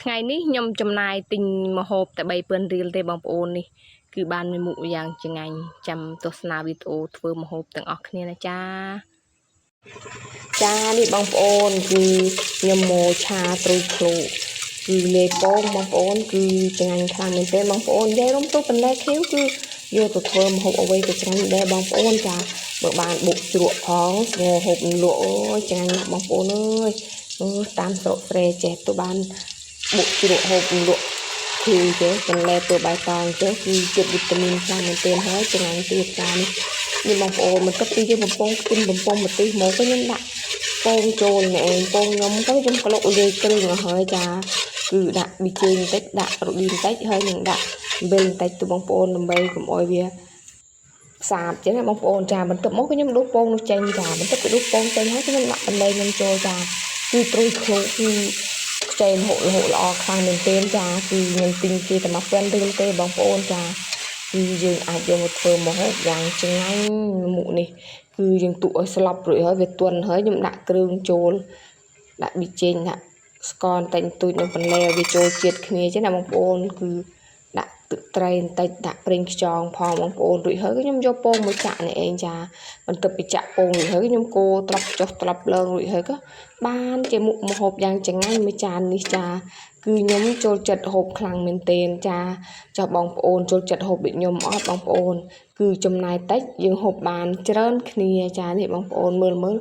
ថ្ងៃនេះខ្ញុំចំណាយទិញម្ហូបតែ3,000រៀលទេបងប្អូននេះគឺបានមួយមុខយ៉ាងចងាញ់ចាំទស្សនាវីដេអូធ្វើម្ហូបទាំងអស់គ្នាណាចានេះបងប្អូនគឺខ្ញុំមកឆាត្រួយឃ្លោកគឺលេពងបងប្អូនគឺចងាញ់ខ្លាំងមែនទេបងប្អូននិយាយរំទៅប៉ុណ្ណេះខ្ញុំគឺយកទៅធ្វើម្ហូបអ្វីក៏ចងាញ់ដែរបងប្អូនចាបើបានបុកជ្រក់ផងស្ងោហូបលក់អូយចងាញ់ណាស់បងប្អូនអើយតាមស្រុកស្រែចេះទៅបានបុកជ្រក់ហូបលក់គឺចេះបន្លែទៅបៃតងចេះគឺជាតិវីតាមីនខ្លាំងមែនទែនហើយចងាញ់ទៀតចានេះបងប្អូនមិនគិតពីយើងបំពងខ្ទឹមបំពងម្ទេសមកខ្ញុំដាក់ពងចូលនេះឯងពងខ្ញុំទៅខ្ញុំក្លុកលាយគ្រឿងឲ្យហើយចាគឺដាក់ប៊ីចេងបន្តិចដាក់រ៉ូឌីបន្តិចហើយនឹងដាក់អំបិលបន្តិចទៅបងប្អូនដើម្បីកុំឲ្យវាសាបចឹងណាបងប្អូនចាបន្ទាប់មកខ្ញុំដួសពងនោះចេញចាបន្ទាប់ពីដួសពងចេញហើយខ្ញុំដាក់បន្លែខ្ញុំចូលចាគឺត្រួយឃ្លោកគឺខ្ចីរហូតល្អខ្លាំងមែនទែនចាគឺខ្ញុំទិញគេតែ1000រៀលទេបងប្អូនចាគឺយើងអាចយកមកធ្វើម្ហូបយ៉ាងចងាញ់មុខនេះគឺយើងទុកឲ្យស្លាប់រួចហើយវាទន់ហើយខ្ញុំដាក់គ្រឿងចូលដាក់ប៊ីចេងដាក់ស្ករបន្តិចបន្តួចនឹងបន្លែឲ្យវាចូលជាតិគ្នាចឹងណាបងប្អូនគឺដាក់ទឹកត្រីបន្តិចដាក់ប្រេងខ្យងផងបងប្អូនរួចហើយខ្ញុំយកពងមួយចាក់នេះឯងចាបន្ទាប់ពីចាក់ពងរួចហើយខ្ញុំកូរត្រប់ចុះត្រប់ឡើងរួចហើយក៏បានជាមុខម្ហូបយ៉ាងចងាញ់មួយចាននេះចាគឺខ្ញុំចូលចិត្តហូបខ្លាំងមែនទែនចាចុះបងប្អូនចូលចិត្តហូបដូចខ្ញុំអត់បងប្អូនគឺចំណាយតិចយើងហូបបានច្រើនគ្នាចានេះបងប្អូនមើល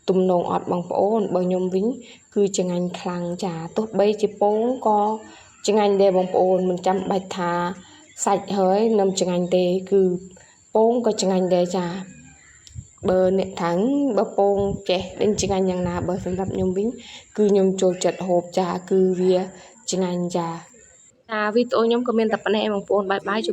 ទំនងអត់បងប្អូនបើខ្ញុំវិញគឺចងាញ់ខ្លាំងចាទោះបីជាពងក៏ចងាញ់ដែរបងប្អូនមិនចាំបាច់ថាសាច់ហើយនឹងចងាញ់ទេគឺពងក៏ចងាញ់ដែរចាបើអ្នកថាបើពងចេះដេញចងាញ់យ៉ាងណាបើសម្រាប់ខ្ញុំវិញគឺខ្ញុំចូលចិត្តហូបចាគឺវាចងាញ់ចាវីដេអូខ្ញុំក៏មានតែប៉ុណ្ណេះបងប្អូនបាយបាយ